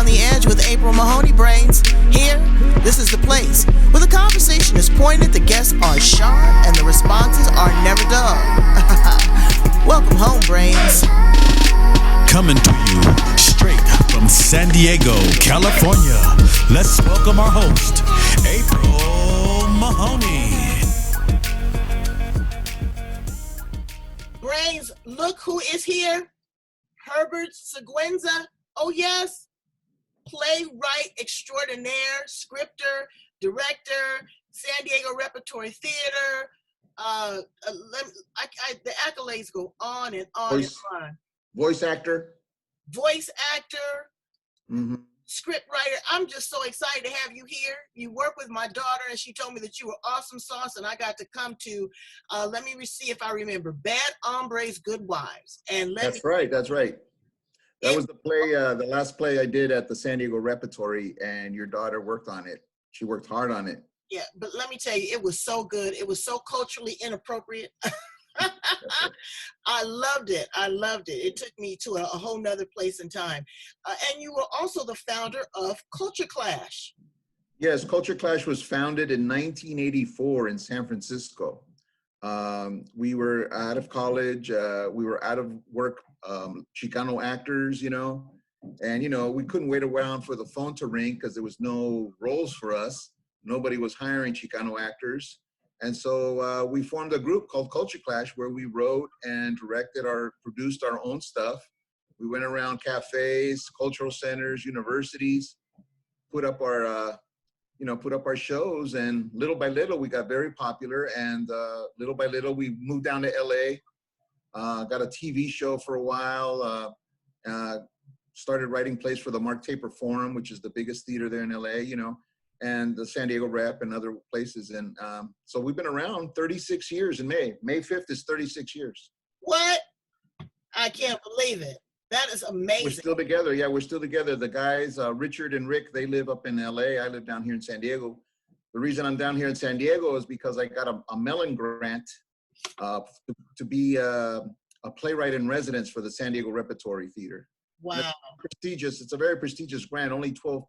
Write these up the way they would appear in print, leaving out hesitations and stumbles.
on the Edge with April Mahoney Brains. Here, this is the place where the conversation is pointed, the guests are sharp, and the responses are never dull. Welcome home, Brains. Coming to you straight from San Diego, California. Let's welcome our host, April Mahoney. Brains, look who is here. Herbert Siguenza. Oh yes, playwright extraordinaire, scripter, director, San Diego Repertory Theater. The accolades go on and on and on. Voice actor. Voice actor, script writer. I'm just so excited to have you here. You work with my daughter, and she told me that you were awesome sauce, and I got to come to, let me see if I remember, Bad Hombres, Good Wives. And That's right. That was the play, the last play I did at the San Diego Repertory, and your daughter worked on it. She worked hard on it. Yeah, but let me tell you, it was so good. It was so culturally inappropriate. I loved it. It took me to a whole nother place and time. And you were also the founder of Culture Clash. Yes, Culture Clash was founded in 1984 in San Francisco. We were out of college. We were out of work, Chicano actors, and, we couldn't wait around for the phone to ring because there was no roles for us. Nobody was hiring Chicano actors. And so we formed a group called Culture Clash where we wrote and produced our own stuff. We went around cafes, cultural centers, universities, put up our shows, and little by little we got very popular. And little by little we moved down to LA, got a TV show for a while, started writing plays for the Mark Taper Forum, which is the biggest theater there in LA, and the San Diego Rep and other places. And so we've been around 36 years in May. May 5th is 36 years. What? I can't believe it. That is amazing. We're still together. Yeah, we're still together. The guys, Richard and Rick, they live up in LA. I live down here in San Diego. The reason I'm down here in San Diego is because I got a Mellon grant to be a playwright in residence for the San Diego Repertory Theater. Wow. It's prestigious. It's a very prestigious grant. Only 12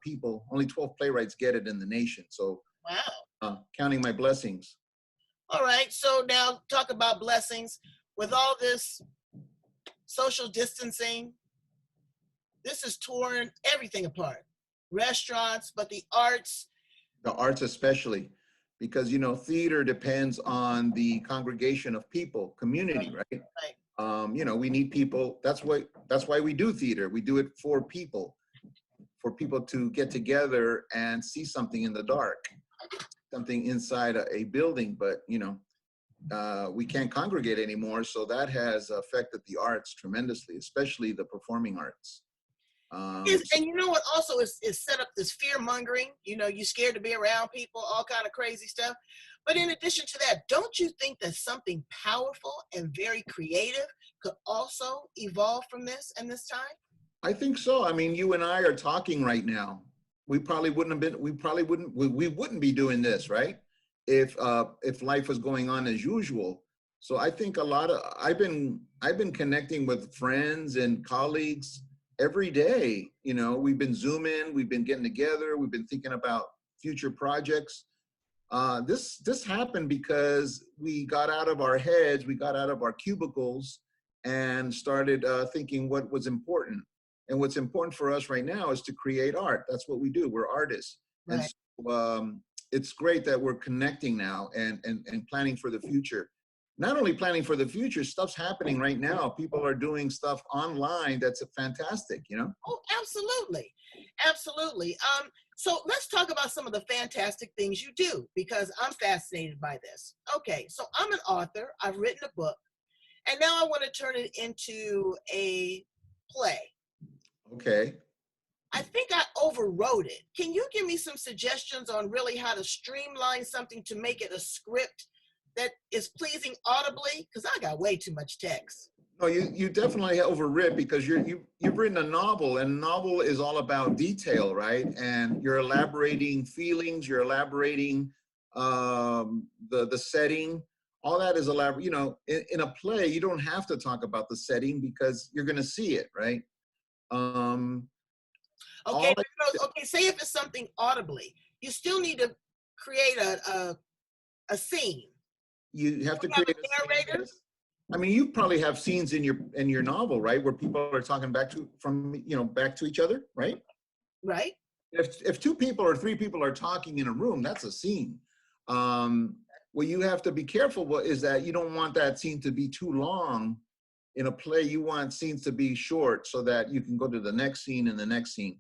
playwrights get it in the nation. So, wow. Counting my blessings. All right. So now talk about blessings. With all this social distancing, this is torn everything apart. Restaurants, but the arts. The arts especially, because, theater depends on the congregation of people, community, right? Right. We need people. That's why we do theater. We do it for people to get together and see something in the dark, something inside a building. But, we can't congregate anymore. So that has affected the arts tremendously, especially the performing arts. And you know what also is set up this fear mongering, you're scared to be around people, all kind of crazy stuff. But in addition to that, don't you think that something powerful and very creative could also evolve from this and this time? I think so. I mean, you and I are talking right now. We wouldn't be doing this, right? If life was going on as usual. So I think I've been connecting with friends and colleagues every day. We've been Zooming, we've been getting together, we've been thinking about future projects. This happened because we got out of our heads, we got out of our cubicles and started thinking what was important. And what's important for us right now is to create art. That's what we do. We're artists. Right. And so, it's great that we're connecting now and planning for the future. Not only planning for the future, stuff's happening right now. People are doing stuff online that's fantastic, Oh, absolutely. Absolutely. So let's talk about some of the fantastic things you do, because I'm fascinated by this. Okay, so I'm an author. I've written a book, and now I want to turn it into a play. Okay. I think I overwrote it. Can you give me some suggestions on really how to streamline something to make it a script that is pleasing audibly? Because I got way too much text. No, you definitely overwrit, because you've written a novel, and a novel is all about detail, right? And you're elaborating feelings, you're elaborating the setting. All that is elaborate. In a play, you don't have to talk about the setting because you're going to see it, right? Okay, All I- okay. Say if it's something audibly, you still need to create a scene. you have to You have create a a scene. narrator. Yes. I mean, you probably have scenes in your novel, right, where people are talking back to each other, right? Right. If two people or three people are talking in a room, that's a scene. What you have to be careful is that you don't want that scene to be too long. In a play, you want scenes to be short so that you can go to the next scene and the next scene.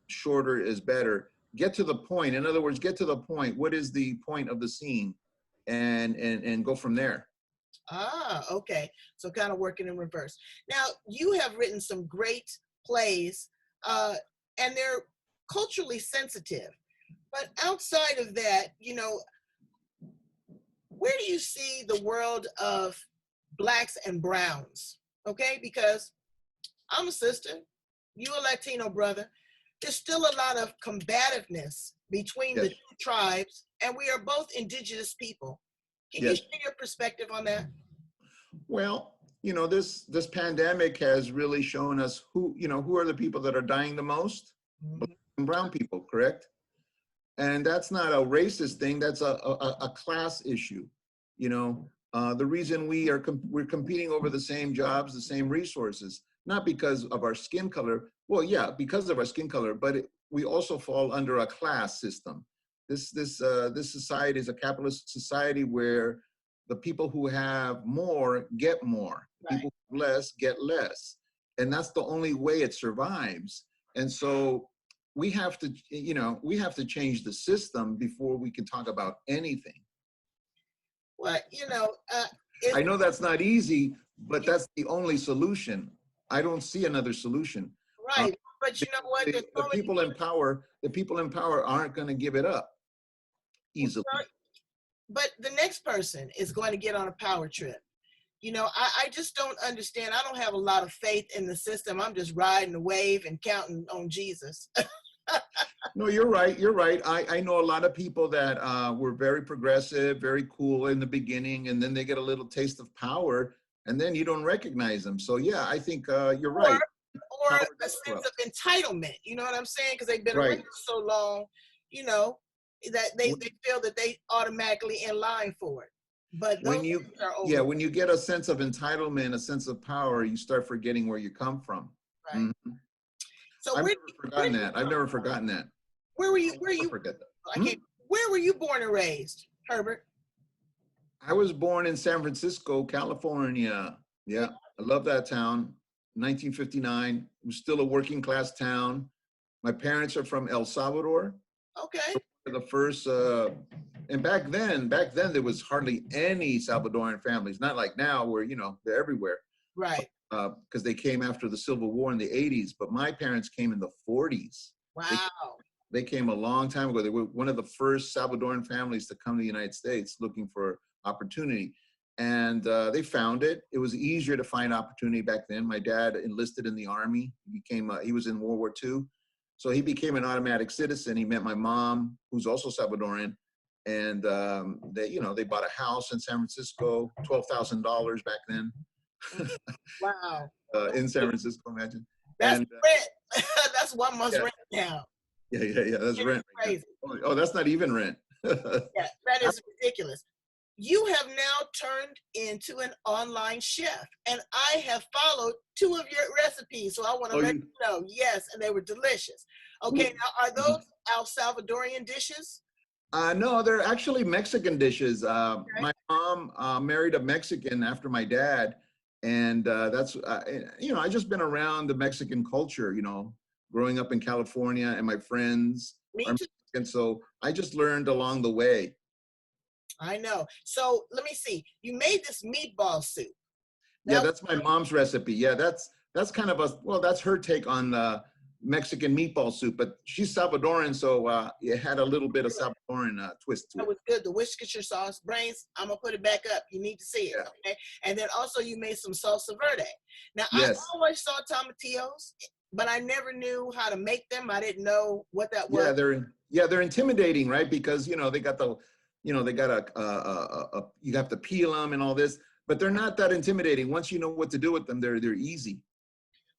Shorter is better. Get to the point. In other words, get to the point. What is the point of the scene? And go from there. Ah, okay. So kind of working in reverse. Now, you have written some great plays, and they're culturally sensitive. But outside of that, where do you see the world of blacks and browns? Okay, because I'm a sister, you a Latino brother. There's still a lot of combativeness between the Yes. two tribes, and we are both indigenous people. Can you Yes. share your perspective on that? Well, this pandemic has really shown us who are the people that are dying the most? Black and brown people, correct? And that's not a racist thing. That's a class issue. The reason we're competing over the same jobs, the same resources, not because of our skin color. Well, yeah, because of our skin color, but we also fall under a class system. This society is a capitalist society where the people who have more get more. Right. People who have less get less, and that's the only way it survives. And so we have to change the system before we can talk about anything. Well, I know that's not easy, but that's the only solution. I don't see another solution. right. But you know what? The people in power aren't going to give it up easily. But the next person is going to get on a power trip. I just don't understand. I don't have a lot of faith in the system. I'm just riding the wave and counting on Jesus. No, you're right. You're right. I know a lot of people that were very progressive, very cool in the beginning, and then they get a little taste of power, and then you don't recognize them. So yeah, I think you're right. Or a sense of entitlement. You know what I'm saying? Because they've been Right. around so long, that they feel that they automatically in line for it. But those things are over. when you get a sense of entitlement, a sense of power, you start forgetting where you come from. Right. Mm-hmm. So I've never forgotten that. Where were you? Forget that. I can't. Where were you born and raised, Herbert? I was born in San Francisco, California. Yeah, I love that town. 1959. It was still a working class town. My parents are from El Salvador. Okay. The first, and back then there was hardly any Salvadoran families. Not like now, where they're everywhere. Right. Because they came after the Civil War in the 80s. But my parents came in the 40s. Wow. They came a long time ago. They were one of the first Salvadoran families to come to the United States looking for opportunity. And they found it. It was easier to find opportunity back then. My dad enlisted in the Army. He was in World War II. So he became an automatic citizen. He met my mom, who's also Salvadoran. And they bought a house in San Francisco, $12,000 back then. Wow. In San Francisco, imagine. That's and, rent. That's 1 month's rent now. Yeah. That's rent. Crazy. Oh, that's not even rent. Yeah, that is ridiculous. You have now turned into an online chef, and I have followed 2 of your recipes, so I want to let you know. Yes, and they were delicious. Okay, now are those El Salvadorian dishes? No, they're actually Mexican dishes. Okay. My mom married a Mexican after my dad, and that's I just been around the Mexican culture, growing up in California, and my friends Me are too. Mexican, so I just learned along the way. I know. So let me see. You made this meatball soup. Yeah, that's my mom's recipe. Yeah, that's kind of that's her take on Mexican meatball soup, but she's Salvadoran, so it had a little bit of Salvadoran twist to it. That was good. The Worcestershire sauce, brains. I'm gonna put it back up. You need to see it. Yeah. Okay. And then also you made some salsa verde. Now Yes. I always saw tomatillos, but I never knew how to make them. I didn't know what that was. They're intimidating, right? Because they got you have to peel them and all this, but they're not that intimidating. Once you know what to do with them, they're easy.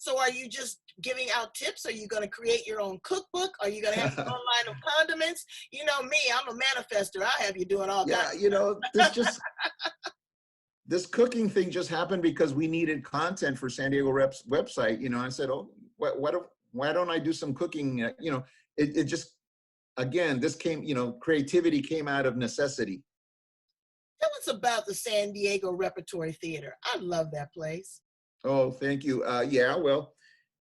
So are you just giving out tips? Are you going to create your own cookbook? Are you going to have your own line of condiments? You know me, I'm a manifester. I have you doing all Yeah, kinds. you know, this cooking thing just happened because we needed content for San Diego Rep's website. You know, I said, oh, why don't I do some cooking? You know, it just, again, this came, you know, creativity came out of necessity. Tell us about the San Diego Repertory Theater. I love that place. Oh, thank you. Yeah, well,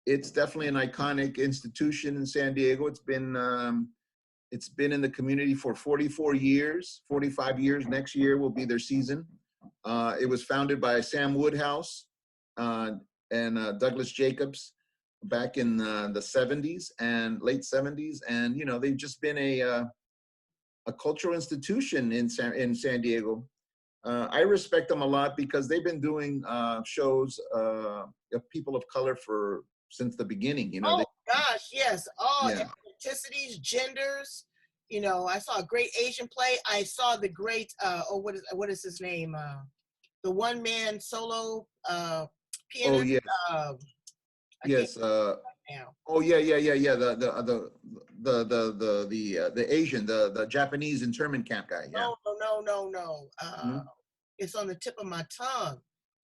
it's definitely an iconic institution in San Diego. It's been in the community for 44 years, 45 years. Next year will be their season. It was founded by Sam Woodhouse and Douglas Jacobs back in the 70s and late 70s. And, you know, they've just been a cultural institution in San Diego. I respect them a lot because they've been doing shows of people of color since the beginning. You know. Oh gosh, yes. All Yeah. ethnicities, genders. You know, I saw a great Asian play. I saw the great what is his name? The one man solo pianist. Oh yes. I Yes. now. Oh yeah. The Asian, the Japanese internment camp guy. Yeah. No. It's on the tip of my tongue.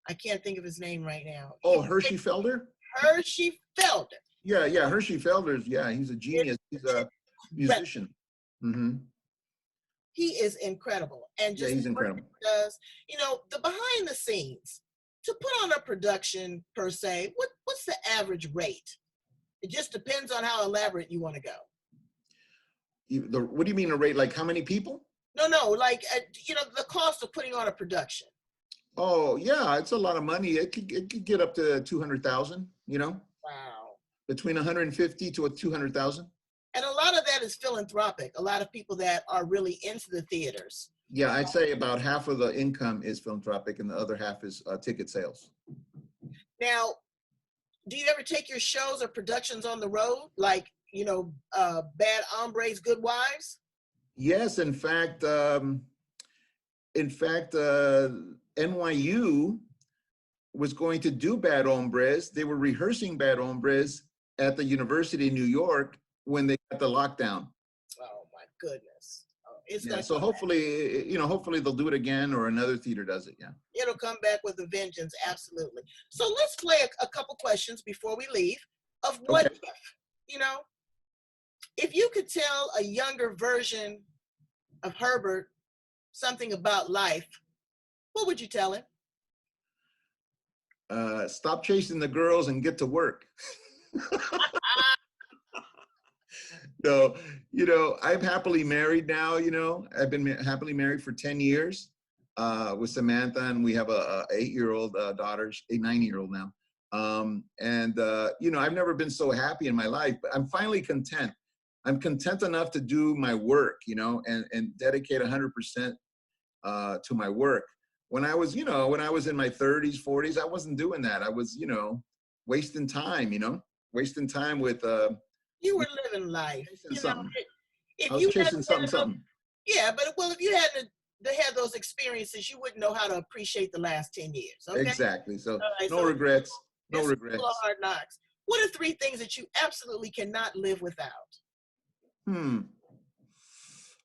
I can't think of his name right now. Oh, Hershey Felder? Hershey Felder. Yeah, Hershey Felder's, yeah, he's a genius. He's a musician. Mm-hmm. He is incredible. And just he's incredible. Does, you know, the behind the scenes, to put on a production per se, what's the average rate? It just depends on how elaborate you want to go. What do you mean a rate? Like how many people? No, like, you know, the cost of putting on a production. Oh, yeah, it's a lot of money. It could get up to 200,000, you know? Wow. Between 150 to 200,000. And a lot of that is philanthropic. A lot of people that are really into the theaters. Yeah, I'd say about half of the income is philanthropic and the other half is ticket sales. Now, do you ever take your shows or productions on the road? Like, you know, Bad Hombres, Good Wives? Yes, in fact, NYU was going to do Bad Hombres. They were rehearsing Bad Hombres at the University of New York when they got the lockdown. Oh my goodness. So hopefully, you know, hopefully they'll do it again or another theater does it, yeah. It'll come back with a vengeance, absolutely. So let's play a couple questions before we leave of what if, you know, if you could tell a younger version of Herbert something about life, what would you tell him? Stop chasing the girls and get to work. No, you know, I'm happily married now, you know. I've been happily married for 10 years with Samantha, and we have a 8-year-old daughter, a 9-year-old now. You know, I've never been so happy in my life, but I'm finally content. I'm content enough to do my work, you know, and dedicate 100% to my work. When I was, you know, when I was in my 30s, 40s, I wasn't doing that. I was, you know, wasting time, you know, wasting time with. You were living life. You know, I was chasing something. Yeah, but well, if you hadn't had those experiences, you wouldn't know how to appreciate the last 10 years. Okay? Exactly. So right, no regrets. No regrets. Full of hard knocks. What are 3 things that you absolutely cannot live without?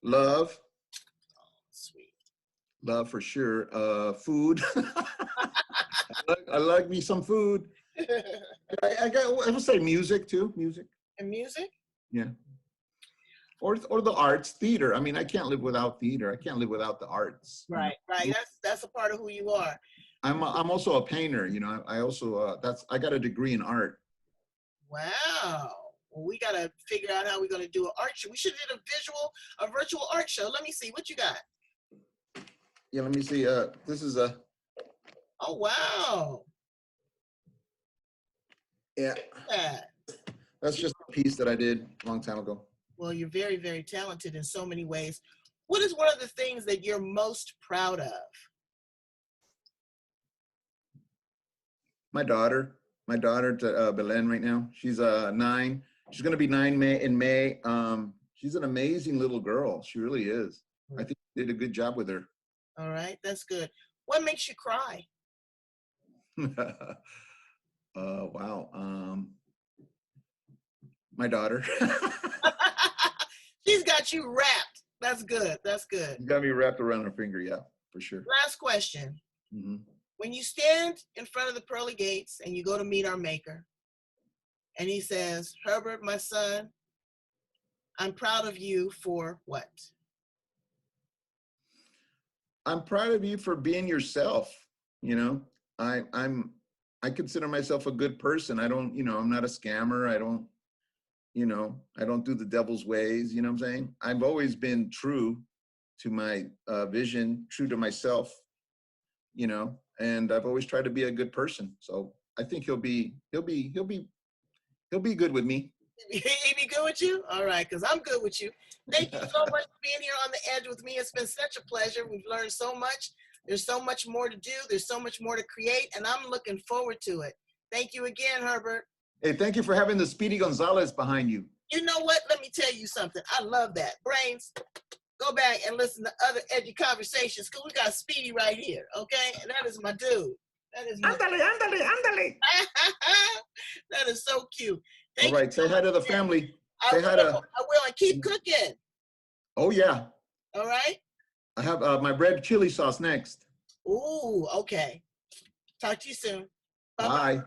Love. Oh, sweet. Love for sure. Food. I like me some food. I would say music too. Music. And music? Yeah. Or the arts, theater. I mean, I can't live without theater. I can't live without the arts. Right. That's a part of who you are. I'm also a painter. You know, I also I got a degree in art. Wow. Well, we gotta figure out how we're gonna do an art show. We should do a virtual art show. Let me see what you got. Yeah, let me see. This is a. Oh wow. Yeah. That's just a piece that I did a long time ago. Well, you're very, very talented in so many ways. What is one of the things that you're most proud of? My daughter, Belen right now. She's 9. She's going to be 9 in May. She's an amazing little girl. She really is. I think you did a good job with her. All right, that's good. What makes you cry? Wow. My daughter. She's got you wrapped. That's good. That's good. You got me wrapped around her finger, yeah, for sure. Last question. Hmm. When you stand in front of the pearly gates and you go to meet our maker, and he says, Herbert, my son, I'm proud of you for what? I'm proud of you for being yourself. You know, I consider myself a good person. I don't, I'm not a scammer. I don't, I don't do the devil's ways. You know what I'm saying? I've always been true to my vision, true to myself, and I've always tried to be a good person. So I think he'll be good with me. He be good with you? All right, because I'm good with you. Thank you so much for being here on the edge with me. It's been such a pleasure. We've learned so much. There's so much more to do. There's so much more to create, and I'm looking forward to it. Thank you again, Herbert. Hey, thank you for having the Speedy Gonzalez behind you. You know what? Let me tell you something. I love that. Brains, go back and listen to other edgy conversations because we got Speedy right here, okay? And that is my dude. That is my Ándale. That is so cute. All right, say hi to the family. I will, and keep cooking. Oh, yeah. All right? I have my red chili sauce next. Ooh, okay. Talk to you soon. Bye.